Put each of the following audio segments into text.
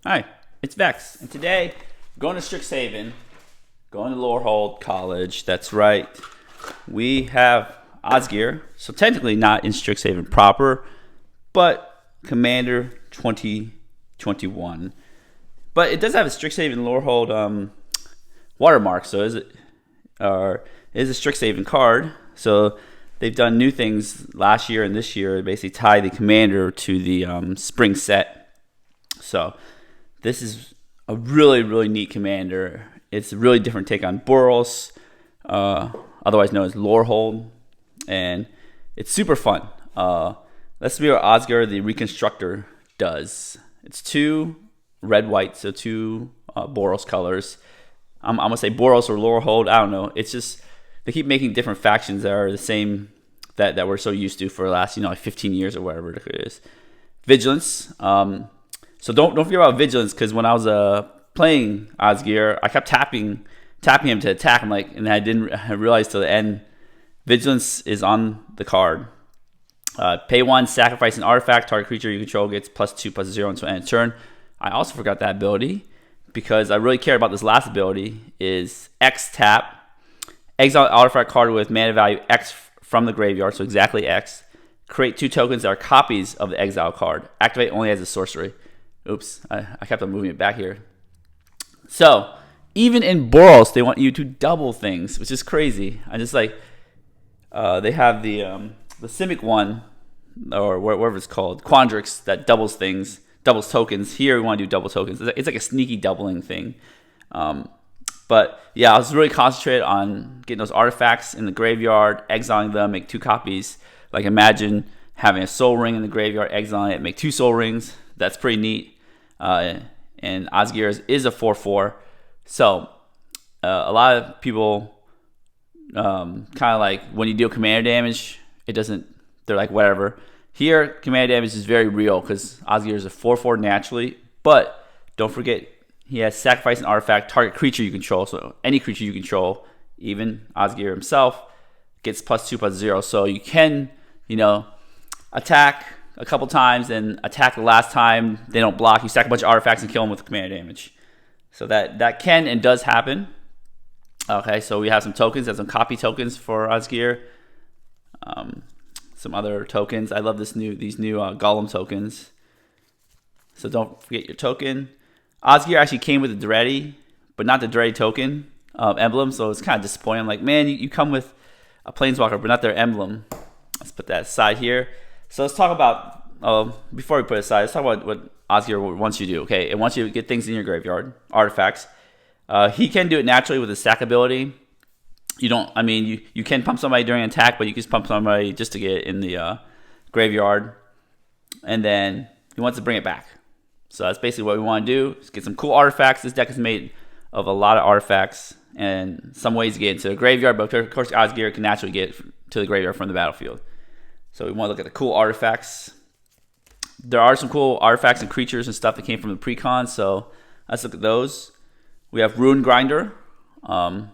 Hi, it's Vex, and today going to Strixhaven, going to Lorehold College. That's right. We have Osgir, so technically not in Strixhaven proper, but Commander 2021. But it does have a Strixhaven Lorehold watermark, so is it? Or is a Strixhaven card? So they've done new things last year and this year. Basically, tie the Commander to the spring set. So this is a really neat commander. It's a really different take on Boros, otherwise known as Lorehold, and it's super fun. Let's see what Osgir the Reconstructor does. It's 2 red-white, so 2 Boros colors. I'm gonna say Boros or Lorehold. I don't know. It's just they keep making different factions that are the same that we're so used to for the last like 15 years or whatever it is. Vigilance. So don't forget about Vigilance, because when I was playing Osgir, I kept tapping him to attack. And I realized till the end, Vigilance is on the card. Pay 1, sacrifice an artifact. Target creature you control gets +2/+0 until end of turn. I also forgot that ability because I really cared about this last ability. Is X tap, exile an artifact card with mana value X from the graveyard, so exactly X. Create 2 tokens that are copies of the exile card. Activate only as a sorcery. Oops, I kept on moving it back here. So, even in Boros, they want you to double things, which is crazy. I just they have the Simic one, or whatever it's called, Quandrix, that doubles things, doubles tokens. Here we want to do double tokens. It's like a sneaky doubling thing. But yeah, I was really concentrated on getting those artifacts in the graveyard, exiling them, make 2 copies. Like imagine having a soul ring in the graveyard, exiling it, make 2 soul rings. That's pretty neat. And Osgir is a 4/4. So a lot of people kind of like when you deal commander damage, it doesn't, they're like whatever. Here, commander damage is very real because Osgir is a 4/4 naturally. But don't forget, he has sacrifice an artifact, target creature you control. So any creature you control, even Osgir himself, gets +2/+0. So you can, attack a couple times and attack the last time they don't block. You stack a bunch of artifacts and kill them with commander damage. So that can and does happen. Okay, so we have some tokens, some copy tokens for Osgir. Some other tokens. I love these new Golem tokens. So don't forget your token. Osgir actually came with the Dreddy, but not the Dreddy token emblem. So it's kind of disappointing. I'm like, man, you come with a Planeswalker, but not their emblem. Let's put that aside here. So let's talk about, before we put it aside, let's talk about what Osgir wants you to do. Okay, it wants you to get things in your graveyard, artifacts. He can do it naturally with his stack ability. You can pump somebody during an attack, but you can just pump somebody just to get it in the graveyard. And then he wants to bring it back. So that's basically what we want to do, is get some cool artifacts. This deck is made of a lot of artifacts, and some ways to get into the graveyard, but of course Osgir can naturally get to the graveyard from the battlefield. So we want to look at the cool artifacts. There are some cool artifacts and creatures and stuff that came from the precon, so let's look at those. We have Rune Grinder, 5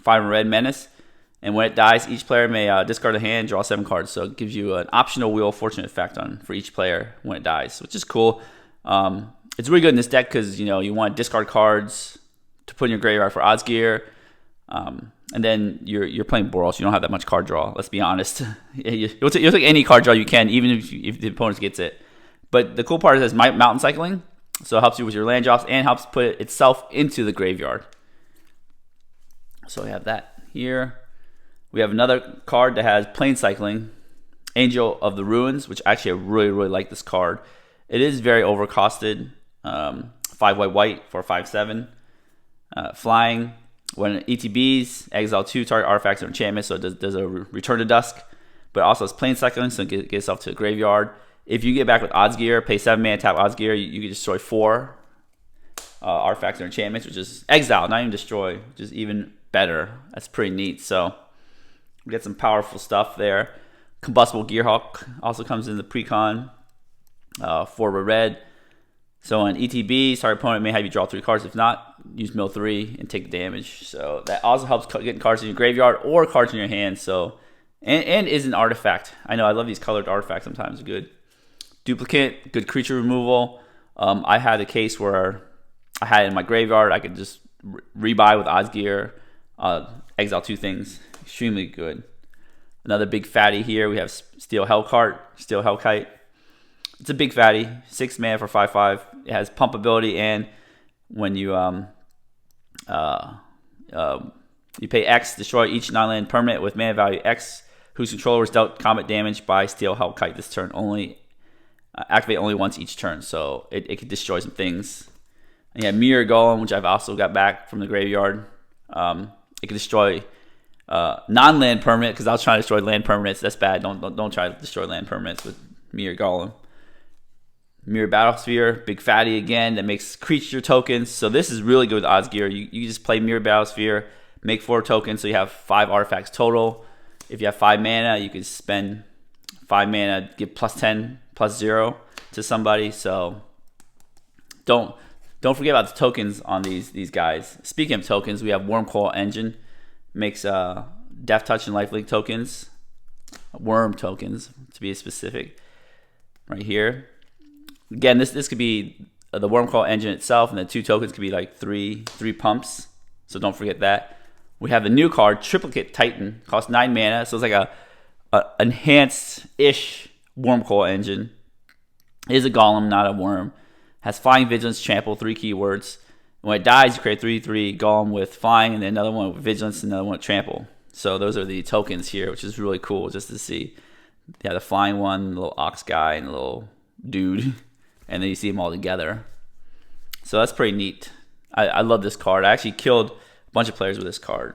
red menace, and when it dies, each player may discard a hand, draw 7 cards. So it gives you an optional Wheel of Fortune effect for each player when it dies, which is cool. It's really good in this deck because you want to discard cards to put in your graveyard for Osgir. And then you're playing Boros. You don't have that much card draw. Let's be honest. You'll take any card draw you can, even if the opponent gets it. But the cool part is it has mountain cycling, so it helps you with your land drops and helps put it itself into the graveyard. So we have that here. We have another card that has plane cycling, Angel of the Ruins, which actually I really like this card. It is very overcosted. 5 white for 5/7. Flying. When ETBs, exile 2 target artifacts or enchantments, so it does a return to dusk, but also it's plane cycling, so it gets itself to the graveyard. If you get back with Osgir, pay 7 mana, tap Osgir, you can destroy 4 artifacts or enchantments, which is exile, not even destroy, which is even better. That's pretty neat. So we get some powerful stuff there. Combustible Gearhawk also comes in the precon, 4 red. So on ETB, target opponent may have you draw 3 cards. If not, use mill 3 and take the damage. So that also helps getting cards in your graveyard or cards in your hand. So and is an artifact. I know I love these colored artifacts. Sometimes good. Duplicate, good creature removal. I had a case where I had it in my graveyard. I could just rebuy with Osgir, exile 2 things. Extremely good. Another big fatty here. We have Steel Hellkite. It's a big fatty. 6 mana for 5/5. It has pump ability, and when you you pay X, destroy each non-land permanent with mana value X, whose controller is dealt combat damage by Steel Hellkite this turn. Only activate only once each turn, so it can destroy some things. And you have Mirror Golem, which I've also got back from the graveyard. It can destroy non-land permanent, because I was trying to destroy land permanents. That's bad. Don't try to destroy land permanents with Mirror Golem. Mirror Battlesphere, big fatty again, that makes creature tokens. So this is really good with Osgir. You just play Mirror Battlesphere, make 4 tokens, so you have 5 artifacts total. If you have 5 mana, you can spend 5 mana, give +10, +0 to somebody. So don't forget about the tokens on these guys. Speaking of tokens, we have Wormcoil Engine, makes Death Touch and Lifelink tokens, worm tokens to be specific, right here. Again, this could be the Wormcoil Engine itself, and the 2 tokens could be like three pumps. So don't forget that. We have the new card, Triplicate Titan, costs 9 mana, so it's like a enhanced-ish Wormcoil Engine. It is a golem, not a worm. Has Flying, Vigilance, Trample, 3 keywords. When it dies, you create 3/3 golem with Flying, and then another one with Vigilance, and another one with Trample. So those are the tokens here, which is really cool just to see. Yeah, the Flying one, the little ox guy, and the little dude. And then you see them all together. So that's pretty neat. I love this card. I actually killed a bunch of players with this card.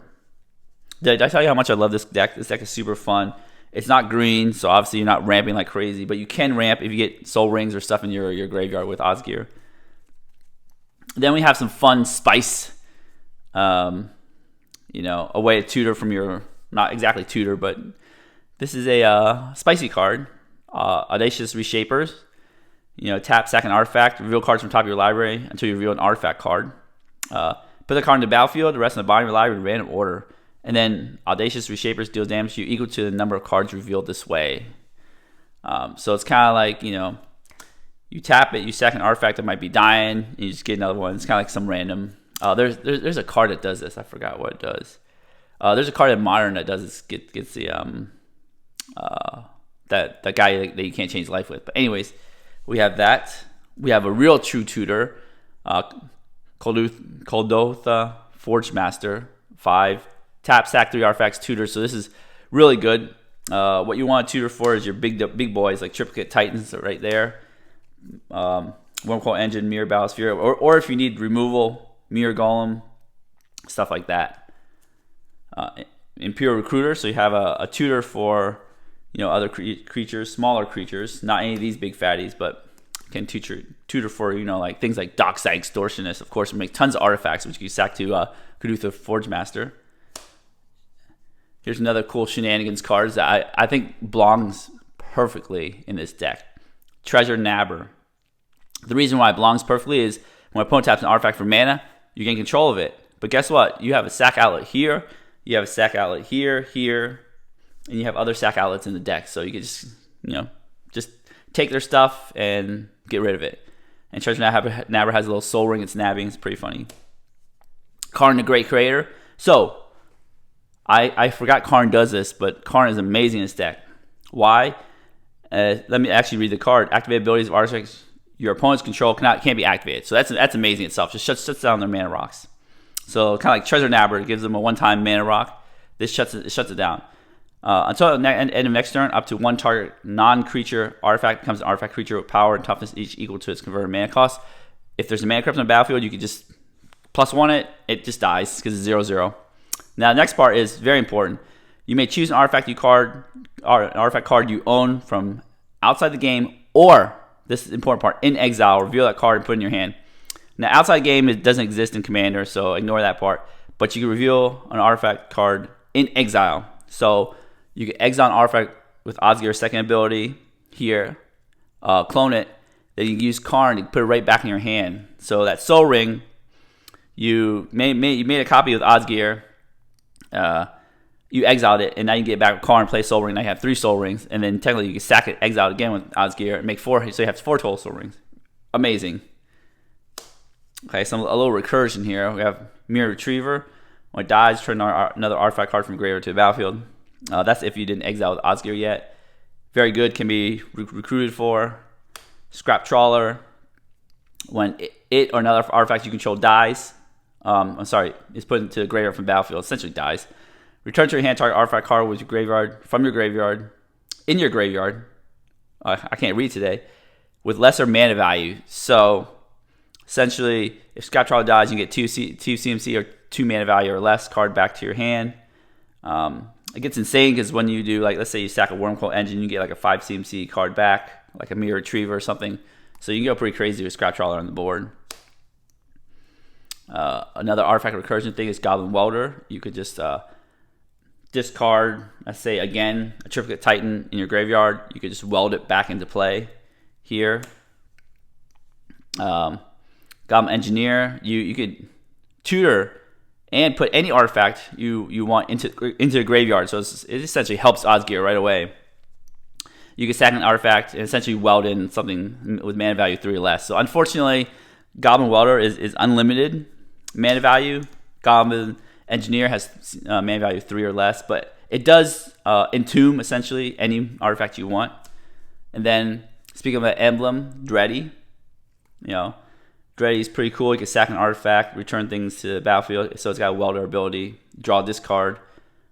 Did I tell you how much I love this deck? This deck is super fun. It's not green, so obviously you're not ramping like crazy, but you can ramp if you get soul rings or stuff in your graveyard with Osgir. Then we have some fun spice. A way to tutor from your, not exactly tutor, but this is a spicy card. Audacious Reshapers. Tap, sack an artifact, reveal cards from top of your library until you reveal an artifact card. Put the card in the battlefield, the rest in the bottom of your library in random order. And then Audacious Reshapers deals damage to you equal to the number of cards revealed this way. So it's kind of like, you tap it, you sack an artifact that might be dying, and you just get another one. It's kind of like some random. There's a card that does this. I forgot what it does. There's a card in Modern that does this. Gets the that guy that you can't change life with. But anyways. We have that. We have a real true tutor, Koldotha Forge Master, 5. Tap, sack 3 artifacts, tutor. So this is really good. What you want to tutor for is your big boys, like Triplicate Titans right there. Wormcoil Engine, Mirror Battlesphere, or if you need removal, Mirror Golem, stuff like that. Imperial Recruiter, so you have a tutor for other creatures, smaller creatures, not any of these big fatties, but can tutor for, like things like Dockside Extortionist, of course, and make tons of artifacts, which you can sack to Koldotha Forge Master. Here's another cool shenanigans cards that I think belongs perfectly in this deck. Treasure Nabber. The reason why it belongs perfectly is when my opponent taps an artifact for mana, you gain control of it. But guess what? You have a sack outlet here, you have a sack outlet here, and you have other sack outlets in the deck, so you can just take their stuff and get rid of it. And Treasure Nabber has a little soul ring it's nabbing. It's pretty funny. Karn the Great Creator. So, I forgot Karn does this, but Karn is amazing in this deck. Why? Let me actually read the card. Activate abilities of artifacts your opponent's control can't be activated. So that's amazing itself. Just shuts down their mana rocks. So kind of like Treasure Nabber, it gives them a one-time mana rock. This shuts it down. Until the end of next turn, up to 1 target non-creature artifact becomes an artifact creature with power and toughness each equal to its converted mana cost. If there's a mana crypt on the battlefield, you can just +1 it just dies because it's 0/0. Now the next part is very important. You may choose an artifact card you own from outside the game, or, this is the important part, in exile, reveal that card and put it in your hand. Now outside the game, it doesn't exist in Commander, so ignore that part. But you can reveal an artifact card in exile. So you can exile an artifact with Osgir's second ability here, clone it, then you can use Karn to put it right back in your hand. So that Soul Ring, you made a copy with Osgir, you exiled it, and now you can get back with Karn, play Soul Ring. Now you have 3 Soul Rings, and then technically you can sack it, exile it again with Osgir, and make 4, so you have 4 total Soul Rings. Amazing. Okay, a little recursion here. We have Mirror Retriever. When it dies, turn another artifact card from graveyard to the battlefield. That's if you didn't exile with Osgir yet. Very good, can be recruited for. Scrap Trawler. When it or another artifact you control dies, is put into the graveyard from the battlefield, essentially dies. Return to your hand target artifact card with your graveyard, from your graveyard, in your graveyard. I can't read today. With lesser mana value. So, essentially, if Scrap Trawler dies, you get 2 CMC or 2 mana value or less card back to your hand. It gets insane because when you do, like, let's say you stack a Wormcoil Engine, you get like a 5 CMC card back, like a Mirror Retriever or something. So you can go pretty crazy with Scrap Trawler on the board. Another artifact recursion thing is Goblin Welder. You could just discard, let's say, again, a Triplicate Titan in your graveyard. You could just weld it back into play here. Goblin Engineer, you could tutor and put any artifact you want into the graveyard. So it essentially helps Osgir right away. You can stack an artifact and essentially weld in something with mana value 3 or less. So unfortunately, Goblin Welder is unlimited mana value. Goblin Engineer has mana value 3 or less, but it does entomb essentially any artifact you want. And then speaking of that emblem, Dreddy, Dreddy is pretty cool. You can sack an artifact, return things to the battlefield. So it's got a welder ability, draw this card,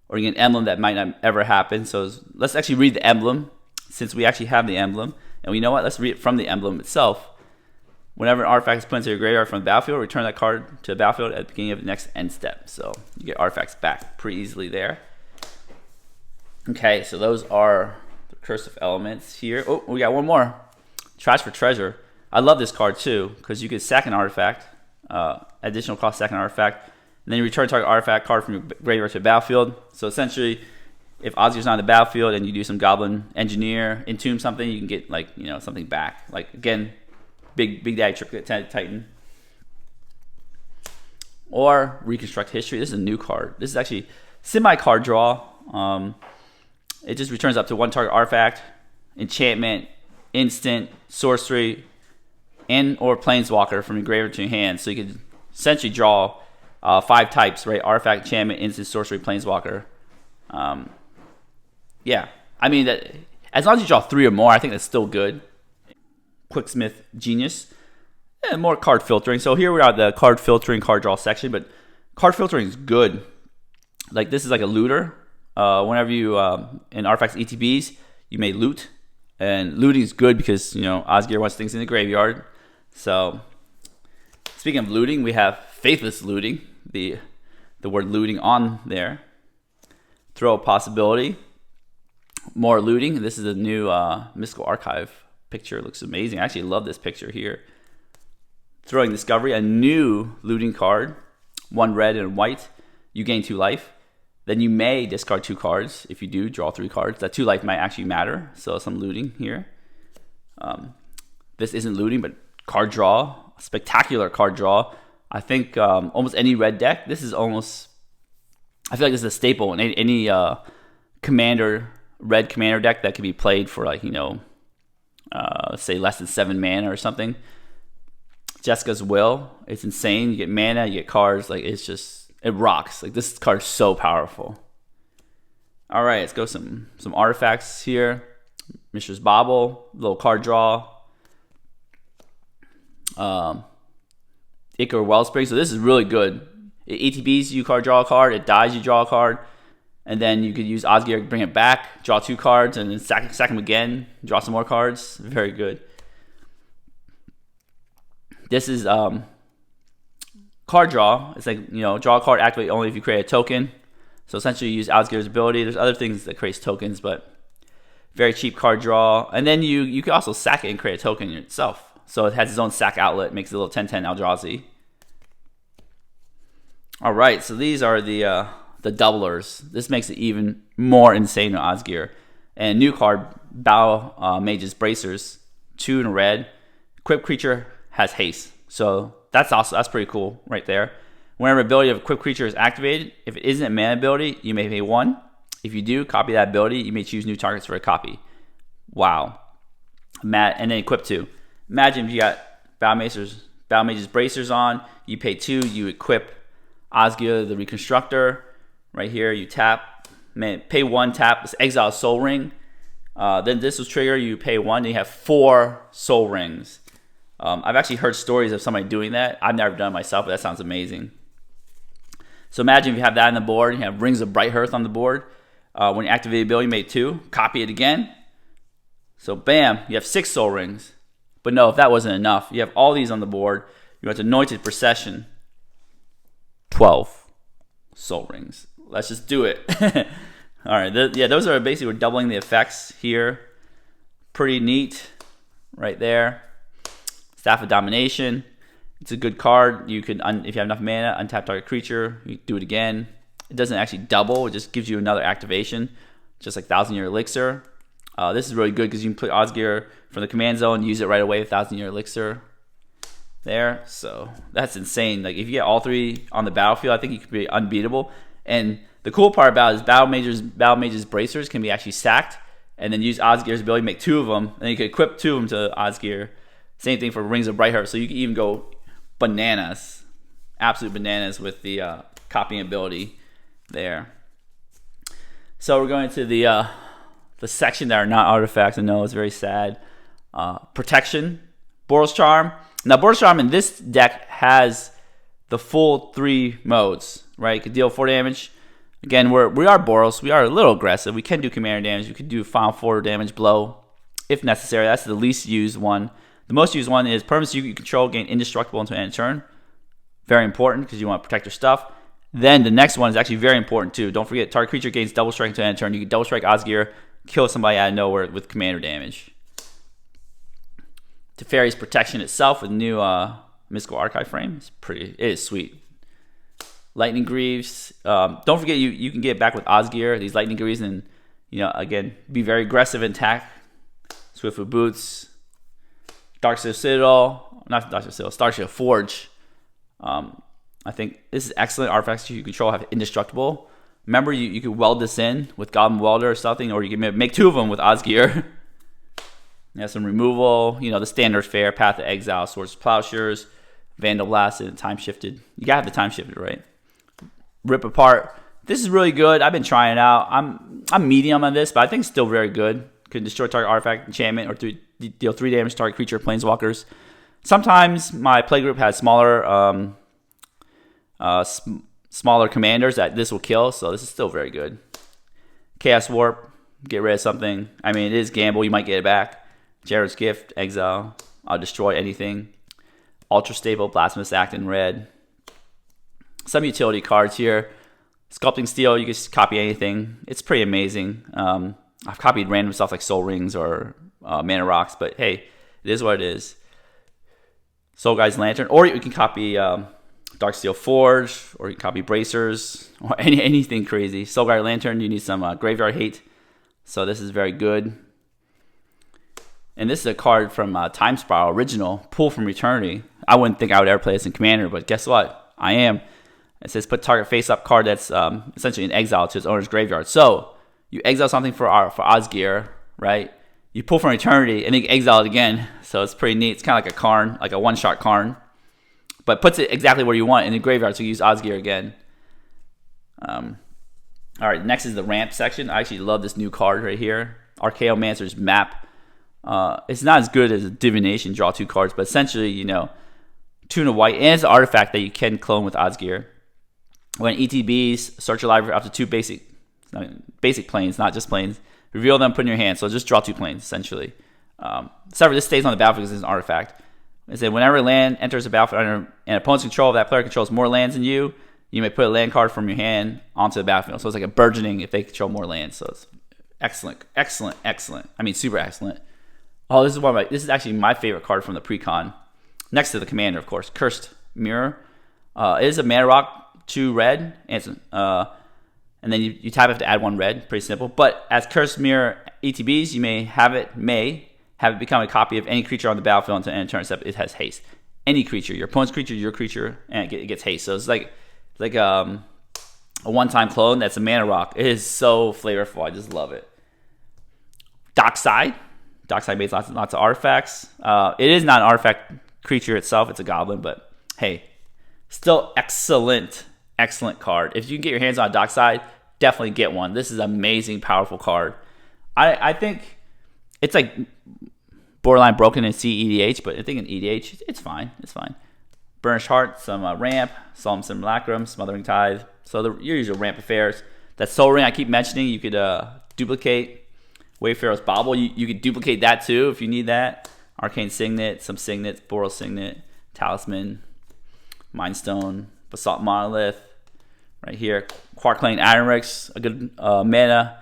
or you get an emblem that might not ever happen. So let's actually read the emblem, since we actually have the emblem. And you know what? Let's read it from the emblem itself. Whenever an artifact is put into your graveyard from the battlefield, return that card to the battlefield at the beginning of the next end step. So you get artifacts back pretty easily there. Okay, so those are the cursive elements here. Oh, we got one more. Trash for Treasure. I love this card too, because you could sack an artifact, additional cost sack an artifact, and then you return target artifact card from your graveyard to the battlefield. So essentially, if Osgir's not on the battlefield and you do some Goblin Engineer, entomb something, you can get something back. Like again, Big Daddy Triplicate Titan. Or Reconstruct History. This is a new card. This is actually semi-card draw. It just returns up to 1 target artifact, enchantment, instant, sorcery, and or planeswalker from your graveyard to your hand. So you can essentially draw 5 types, right? Artifact, enchantment, instant, sorcery, planeswalker. Yeah, I mean, that as long as you draw 3 or more, I think that's still good. Quicksmith Genius. And more card filtering. So here we are, the card filtering, card draw section, but card filtering is good. Like this is like a looter. Whenever you in artifacts ETBs, you may loot, and looting is good because Osgir wants things in the graveyard. So speaking of looting, we have Faithless Looting. The word looting on there. Throw a possibility. More looting. This is a new Mystical Archive picture. It looks amazing. I actually love this picture here. Throwing Discovery, a new looting card. 1 red and white. You gain 2 life. Then you may discard 2 cards. If you do, draw 3 cards. That 2 life might actually matter. So some looting here. This isn't looting, but card draw. Spectacular card draw. I think almost any red deck. This is almost... I feel like this is a staple in any red commander deck that can be played for let's say less than 7 mana or something. Jessica's Will. It's insane. You get mana, you get cards. Like it rocks. Like this card's so powerful. All right, let's go some artifacts here. Mishra's Bauble, little card draw. Ichor Wellspring. So this is really good. It ETBs, you draw a card. It dies, you draw a card. And then you could use Osgir to bring it back, draw 2 cards, and then sack them again, draw some more cards. Very good. This is card draw. It's like, draw a card, activate only if you create a token. So essentially you use Osgir's ability. There's other things that creates tokens, but very cheap card draw. And then you can also sack it and create a token itself. So it has its own sack outlet, makes it a little 10/10 Eldrazi. All right, so these are the doublers. This makes it even more insane on Osgir. And new card, Bow Mage's Bracers, 2 in red. Equipped creature has haste. So that's pretty cool right there. Whenever ability of equipped creature is activated, if it isn't a mana ability, you may pay 1. If you do, copy that ability. You may choose new targets for a copy. Wow. And then equip 2. Imagine if you got Bow Battle Mage's Bracers on. You pay 2, you equip Osgir the Reconstructor. Right here, you tap, pay 1, tap, exile Soul Ring. Then this will trigger, you pay 1, and you have 4 Soul Rings. I've actually heard stories of somebody doing that. I've never done it myself, but that sounds amazing. So imagine if you have that on the board, you have Rings of Bright Hearth on the board. When you activate the ability, you made 2, copy it again. So bam, you have 6 Soul Rings. But no, if that wasn't enough, you have all these on the board. You have Anointed Procession, 12 Soul Rings. Let's just do it. All right, yeah, those are basically, we're doubling the effects here. Pretty neat right there. Staff of Domination. It's a good card. You can, if you have enough mana, untap target creature. You do it again. It doesn't actually double. It just gives you another activation, just like 1,000-Year Elixir. This is really good because you can put Osgir from the command zone and use it right away with 1,000-Year Elixir there. So that's insane. Like if you get all 3 on the battlefield, I think you could be unbeatable. And the cool part about it is Battle Mage's Bracers can be actually sacked and then use Osgir's ability to make 2 of them. And then you can equip 2 of them to Osgir. Same thing for Rings of Bright Hearth. So you can even go bananas, absolute bananas with the copying ability there. So we're going to the section that are not artifacts. I know it's very sad. Protection, Boros Charm. Now Boros Charm in this deck has the full 3 modes, right? You can deal 4 damage. Again, we are Boros. We are a little aggressive. We can do commander damage. We could do final 4 damage blow if necessary. That's the least used one. The most used one is permanents you control gain indestructible until end of turn. Very important because you want to protect your stuff. Then the next one is actually very important too. Don't forget, target creature gains double strike until end of turn. You can double strike Osgir, kill somebody out of nowhere with commander damage. Teferi's Protection itself with new Mystical Archive frame. It is sweet. Lightning Greaves. Don't forget you can get back with Osgir, these Lightning Greaves, and again, be very aggressive in attack. Swiftfoot Boots. Darksteel Citadel, not Darksteel Citadel, Starship Forge. I think this is excellent. Artifacts you control have indestructible. Remember, you could weld this in with Goblin Welder or something, or you can make 2 of them with Osgir. You have some removal, the standard fare, Path of Exile, Swords of Plowshares, Vandal Blast, and Time Shifted. You gotta have the Time Shifted, right? Rip Apart. This is really good. I've been trying it out. I'm medium on this, but I think it's still very good. Could destroy target artifact, enchantment, or deal 3 damage to target creature, planeswalkers. Sometimes my playgroup has smaller commanders that this will kill, so this is still very good. Chaos Warp, get rid of something. I mean, it is gamble. You might get it back. Jared's Gift, exile. I'll destroy anything. Ultra Stable, Blasphemous Act in red. Some utility cards here. Sculpting Steel, you can just copy anything. It's pretty amazing. I've copied random stuff like Soul Rings or Mana Rocks, but hey, it is what it is. Soul Guide's Lantern, or you can copy Darksteel Forge, or you can copy Bracers, or anything crazy. Soul Guide Lantern, you need some Graveyard Hate, so this is very good. And this is a card from Time Spiral Original, Pull from Eternity. I wouldn't think I would ever play this in Commander, but guess what? I am. It says put target face-up card that's essentially an exile to its owner's graveyard. So you exile something for Osgir, right? You pull from Eternity and then you exile it again. So it's pretty neat. It's kind of like a Karn, like a one-shot Karn. But puts it exactly where you want in the graveyard, so you use Osgir again. All right, next is the ramp section. I actually love this new card right here. Archaeomancer's Map. It's not as good as a Divination, draw 2 cards, but essentially, 2 and a white. And it's an artifact that you can clone with Osgir. When ETBs, search your library up to 2 basic planes, not just planes. Reveal them, put in your hand. So just draw 2 planes, essentially. However, this stays on the battlefield because it's an artifact. It said whenever land enters the battlefield under an opponent's control, if that player controls more lands than you, you may put a land card from your hand onto the battlefield. So it's like a burgeoning if they control more lands. So it's excellent, excellent, excellent. I mean, super excellent. Oh, this is actually my favorite card from the pre-con. Next to the commander, of course, Cursed Mirror. It is a mana rock, 2 red, and then you tap it to add 1 red. Pretty simple. But as Cursed Mirror ETBs, you may have it become a copy of any creature on the battlefield until end of turn, except it has haste. Any creature, your opponent's creature, your creature, and it gets haste. So it's like a one-time clone that's a mana rock. It is so flavorful. I just love it. Dockside makes lots of artifacts. It is not an artifact creature itself. It's a goblin, but hey, still excellent card. If you can get your hands on Dockside, definitely get one. This is an amazing, powerful card. I think it's like borderline broken in CEDH, but I think in EDH, it's fine. It's fine. Burnished Heart, some ramp, Solemn Simulacrum, Smothering Tithe. So your usual ramp affairs. That Soul Ring I keep mentioning, you could duplicate. Wayfarer's Bauble, you could duplicate that too if you need that. Arcane Signet, some Signets, Boros Signet, Talisman, Mind Stone, Basalt Monolith, right here. Quarklane Ironrix, a good mana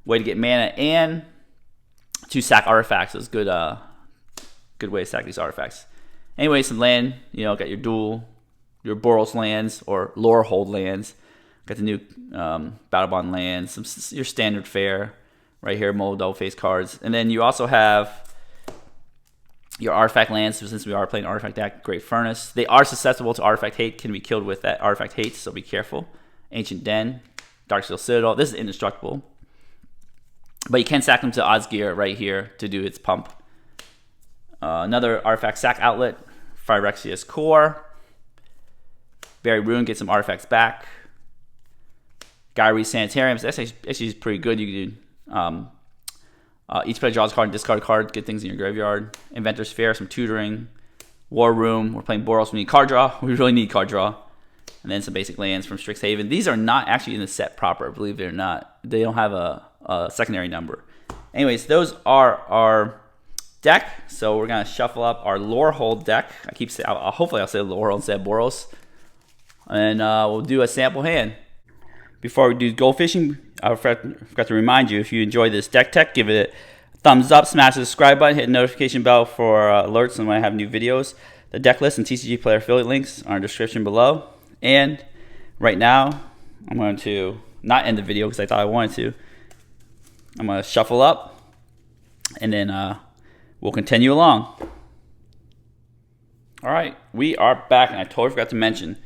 way to get mana and to sack artifacts. Is good good way to sack these artifacts. Anyway, some land, got your your Boros lands or Lorehold lands. Got the new Battle Bond lands, your standard fare right here, mold double face cards. And then you also have your artifact lands, so since we are playing artifact deck. Great Furnace. They are susceptible to artifact hate, can be killed with that artifact hate, so be careful. Ancient Den, Darksteel Citadel. This is indestructible. But you can sack them to Osgir right here to do its pump. Another artifact sack outlet, Phyrexia's Core. Buried Ruin, get some artifacts back. Gyrie Sanitarium, that's actually pretty good. You can do each player draws a card and discard a card, get things in your graveyard. Inventor's Fair, some tutoring. War Room, we're playing Boros, we need card draw. We really need card draw. And then some basic lands from Strixhaven. These are not actually in the set proper, believe it or not. They don't have a secondary number. Anyways, those are our deck. So we're gonna shuffle up our Lorehold deck. I keep saying, hopefully I'll say Lorehold instead of Boros. And we'll do a sample hand. Before we do gold fishing, I forgot to remind you, if you enjoy this deck tech, give it a thumbs up, smash the subscribe button, hit the notification bell for alerts when I have new videos. The deck list and TCG player affiliate links are in the description below. And right now, I'm going to not end the video because I thought I wanted to. I'm going to shuffle up, and then we'll continue along. All right, we are back, and I totally forgot to mention,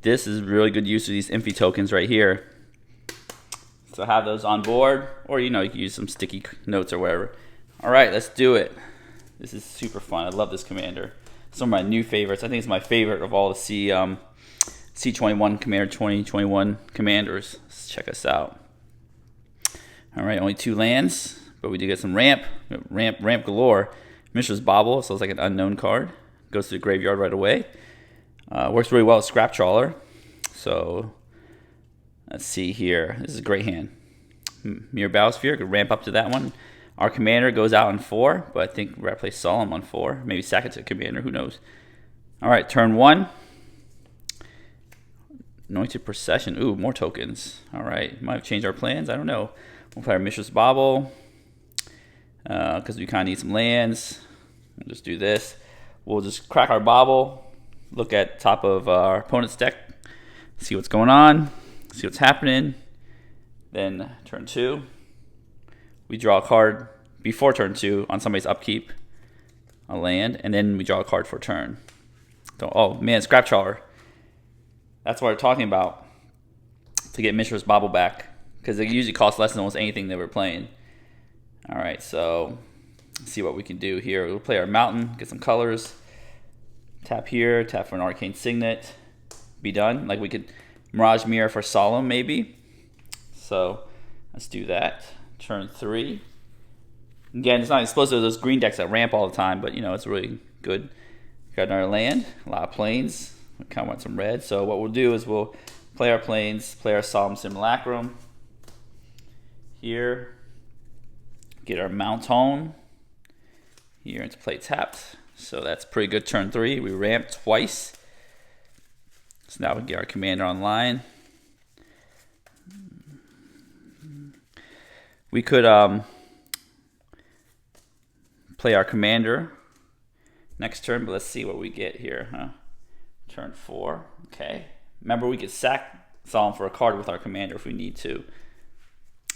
this is really good use of these Infi tokens right here. So have those on board, or you can use some sticky notes or whatever. All right, let's do it. This is super fun. I love this commander. Some of my new favorites. I think it's my favorite of all the C21 Commander 2021 commanders. Let's check us out. All right, only 2 lands, but we do get some ramp galore. Mishra's Bauble, so it's like an unknown card. Goes to the graveyard right away. Works really well with Scrap Trawler. So let's see here. This is a great hand. Mirror Battlesphere, could ramp up to that one. Our commander goes out on 4, but I think we're going to play Solemn on 4. Maybe sack it to commander, who knows. All right, turn 1. Anointed Procession. Ooh, more tokens. All right, might have changed our plans. I don't know. We'll play our Mishra's Bauble because we kind of need some lands. We'll just do this. We'll just crack our Bauble. Look at top of our opponent's deck, see what's going on, see what's happening. Then turn 2, we draw a card before turn 2 on somebody's upkeep, a land, and then we draw a card for turn. So, oh man, Scrap Trawler. That's what we're talking about, to get Mishra's Bauble back, because it usually costs less than almost anything that we're playing. All right, so let's see what we can do here. We'll play our Mountain, get some colors. Tap here, tap for an Arcane Signet, be done. Like we could Mirage Mirror for Solemn maybe. So let's do that. Turn 3. Again, it's not explosive, those green decks that ramp all the time, but it's really good. Got another land, a lot of planes. We kind of want some red. So what we'll do is we'll play our planes, play our Solemn Simulacrum. Here, get our Mountain. Here into play tapped. So that's pretty good. Turn 3, we ramp twice. So now we can get our commander online. We could play our commander next turn, but let's see what we get here. Turn 4, okay. Remember, we could sack Solemn for a card with our commander if we need to.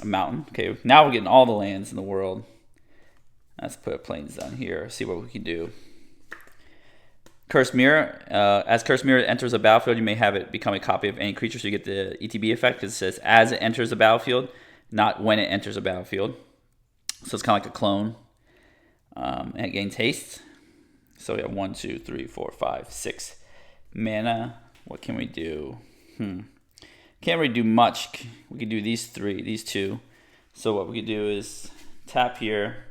A Mountain, okay. Now we're getting all the lands in the world. Let's put planes down here, see what we can do. Cursed Mirror. As Cursed Mirror enters a battlefield, you may have it become a copy of any creature, so you get the ETB effect, because it says as it enters a battlefield, not when it enters a battlefield. So it's kind of like a clone. And it gains haste. So we have 1, 2, 3, 4, 5, 6 mana. What can we do? Can't really do much. We could do these two. So what we could do is tap here,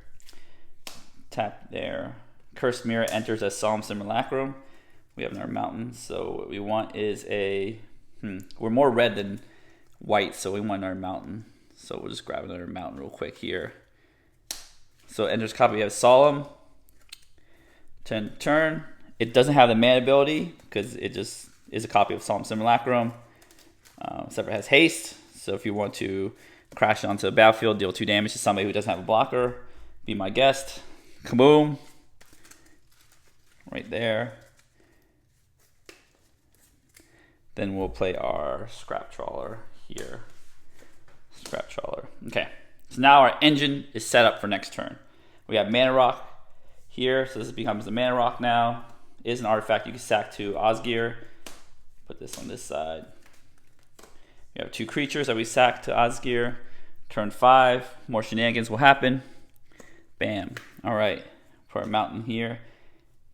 tap there. Cursed Mirror enters as Solemn Simulacrum. We have another mountain. So what we want is a, we're more red than white, so we want another mountain. So we'll just grab another mountain real quick here. So enters copy, we have Solemn. Turn. It doesn't have the mana ability because it just is a copy of Solemn Simulacrum. Except it has haste. So if you want to crash onto the battlefield, deal 2 damage to somebody who doesn't have a blocker, be my guest. Kaboom. Right there. Then we'll play our Scrap Trawler here. Scrap Trawler. Okay. So now our engine is set up for next turn. We have Mana Rock here. So this becomes the Mana Rock now. It is an artifact you can sack to Osgir. Put this on this side. We have 2 creatures that we sack to Osgir. Turn 5. More shenanigans will happen. Bam. Alright. Put our mountain here.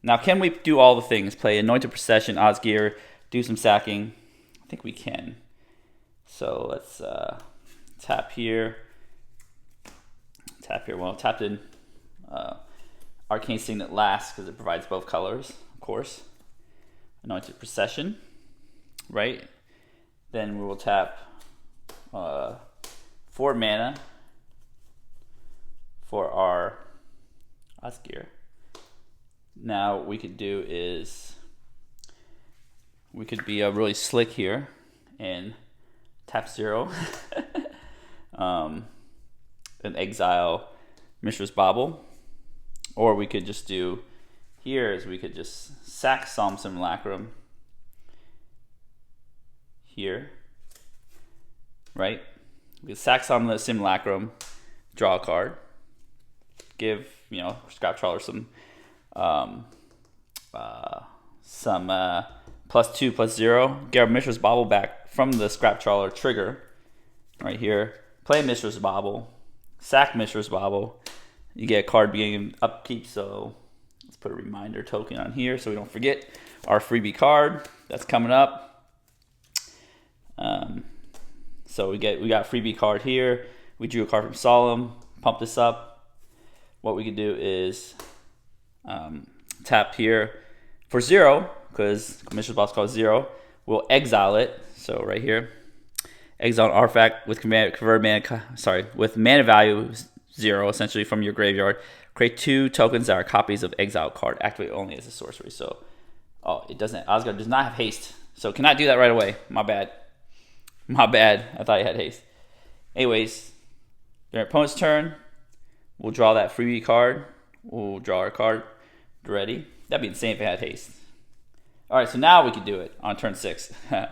Now can we do all the things? Play Anointed Procession, Osgir, do some sacking. I think we can. So let's tap here. Tap here. Well, tapped in Arcane Signet last because it provides both colors, of course. Anointed Procession, right? Then we will tap 4 mana for our Osgir. Now what we could do is we could be really slick here and tap 0 and exile Mishra's Bauble. Or we could just do here is we could just sack Solemn Simulacrum here, right? We could sack Solemn Simulacrum, draw a card, give Scrap Trawler some +2/+0. Get our Mishra's Bauble back from the Scrap Trawler trigger right here. Play Mishra's Bauble, sack Mishra's Bauble. You get a card beginning upkeep, so let's put a reminder token on here so we don't forget our freebie card that's coming up. So we got a freebie card here. We drew a card from Solemn. Pump this up. What we can do is tap here for 0 because Mishra's Bauble is called 0. We'll exile it. So right here, exile an artifact with with mana value 0 essentially from your graveyard. Create 2 tokens that are copies of exile card. Activate only as a sorcery. So, it doesn't. Osgir does not have haste, so cannot do that right away. My bad. My bad. I thought he had haste. Anyways, during opponent's turn, we'll draw that freebie card. We'll draw our card. Ready? That'd be insane if it had haste. All right, so now we can do it on turn 6. I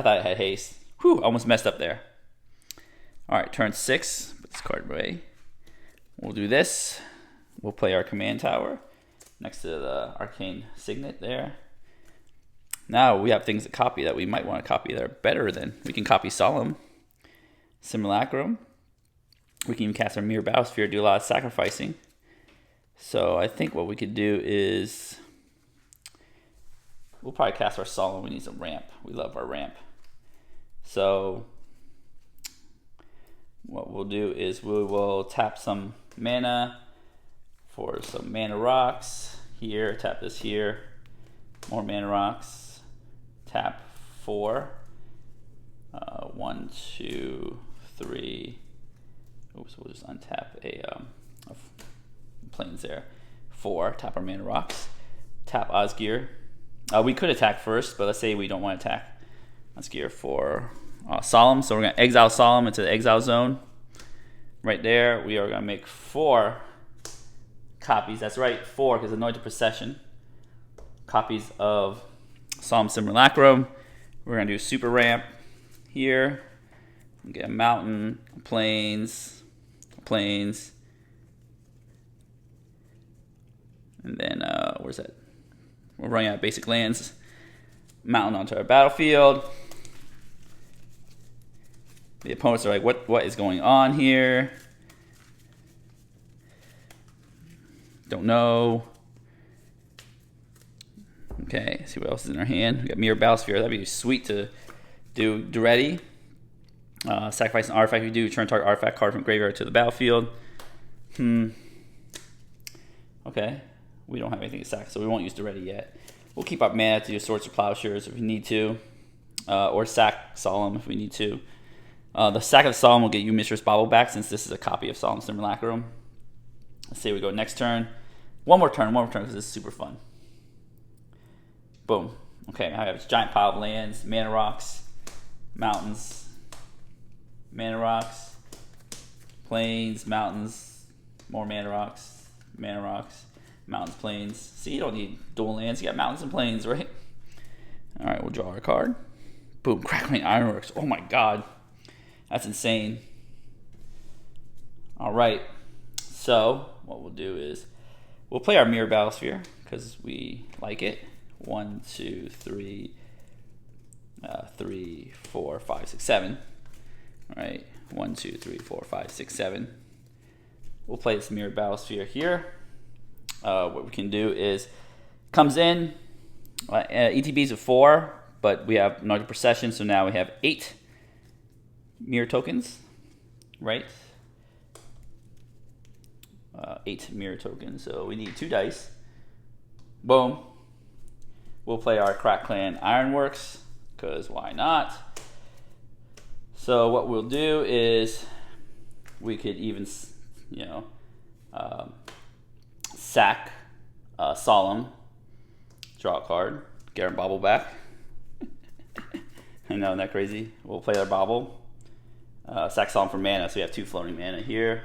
thought it had haste. Whew, almost messed up there. All right, turn 6. Put this card away. We'll do this. We'll play our command tower next to the Arcane Signet there. Now we have things to copy that we might want to copy that are better than. We can copy Solemn Simulacrum. We can even cast our Mirror Battlesphere, do a lot of sacrificing. So I think what we could do is we'll probably cast our Solemn. We need some ramp. We love our ramp. So what we'll do is we will tap some mana for some Mana Rocks here. Tap this here. More Mana Rocks. Tap 4. 1, 2, 3. Oops, we'll just untap a planes there. 4. Tap our Mana Rocks. Tap Osgir. We could attack first, but let's say we don't want to attack Osgir for Solemn. So we're going to exile Solemn into the exile zone. Right there, we are going to make 4 copies. That's right, 4, because Anointed Procession. Copies of Solemn Simulacrum. We're going to do super ramp here. Get a mountain, plains, and then where's that? We're running out of basic lands. Mountain onto our battlefield. The opponents are like, what is going on here? Don't know. Okay, let's see what else is in our hand. We got Mirror Battlesphere. That'd be sweet to do ready. Sacrifice an artifact. You do turn target artifact card from graveyard to the battlefield. Okay, we don't have anything to sack, so we won't use the ready yet. We'll keep up mana to do Swords of Plowshares if we need to, or sack Solemn if we need to. The sack of Solemn will get you Mistress Bauble back since this is a copy of Solemn Simulacrum. Let's see, we go next turn. One more turn because this is super fun. Boom. Okay, I have this giant pile of lands, mana rocks, mountains, mana rocks, plains, mountains, more mana rocks, mountains, plains. See, you don't need dual lands. You got mountains and plains, right? All right, we'll draw our card. Boom, Crackling Ironworks. Oh my god. That's insane. All right. So what we'll do is we'll play our Mirror Battlesphere because we like it. 1, 2, 3, 4, 5, 6, 7. All right. 1, 2, 3, 4, 5, 6, 7. We'll play this Mirror Battlesphere here. What we can do is comes in. ETBs of 4, but we have no procession, so now we have 8 mirror tokens, right? 8 mirror tokens, so we need 2 dice. Boom. We'll play our Crackling Ironworks, because why not? So what we'll do is we could even, sack Solemn, draw a card, get our Bauble back. I know, isn't that crazy? We'll play our Bauble. Sack Solemn for mana, so we have 2 floating mana here.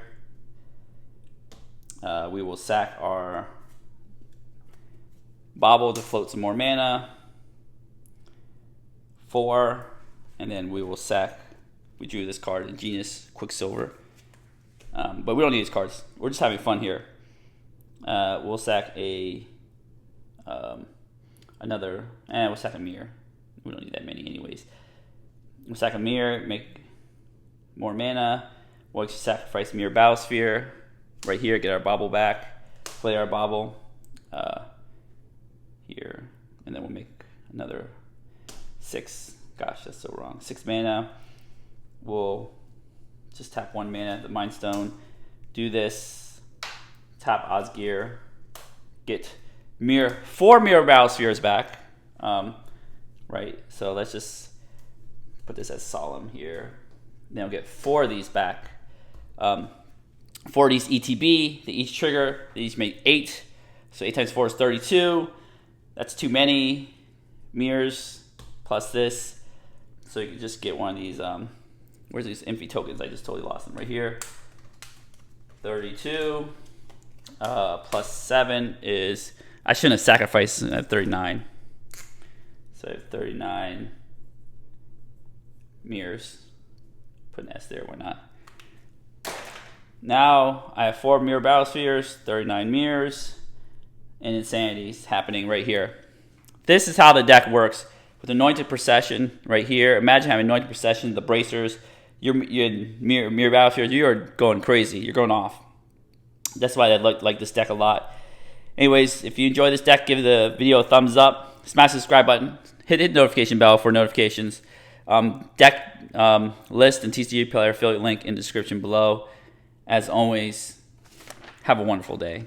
We will sack our Bauble to float some more mana. 4, and then we will sack. We drew this card, Ingenious Quicksilver. But we don't need these cards. We're just having fun here. We'll sack we'll sack a Mirror. We don't need that many anyways. We'll sack a Mirror, make more mana. We'll sacrifice Mirror Battlesphere right here, get our Bauble back, play our Bauble here, and then we'll make another 6. Gosh, that's so wrong. 6 mana. We'll just tap 1 mana, the Mind Stone. Do this. Tap Osgir. Get 4 Mirror Battlespheres back. Right, so let's just put this as Solemn here. Then we'll get 4 of these back. 4 of these ETB, they each trigger, they each make 8. So 8 times 4 is 32. That's too many mirrors plus this. So you can just get one of these, where's these empty tokens? I just totally lost them right here. 32 plus 7 is, I shouldn't have sacrificed 39. So I have 39 mirrors. Put an S there, why not? Now I have 4 Mirror Battlespheres, 39 mirrors, and Insanity's happening right here. This is how the deck works. With Anointed Procession right here, imagine having Anointed Procession, the Bracers, your Mirror Battlespheres, you are going crazy, you're going off. That's why I like this deck a lot. Anyways, if you enjoy this deck, give the video a thumbs up, smash the subscribe button, hit the notification bell for notifications. Deck list and TCG player affiliate link in the description below. As always, have a wonderful day.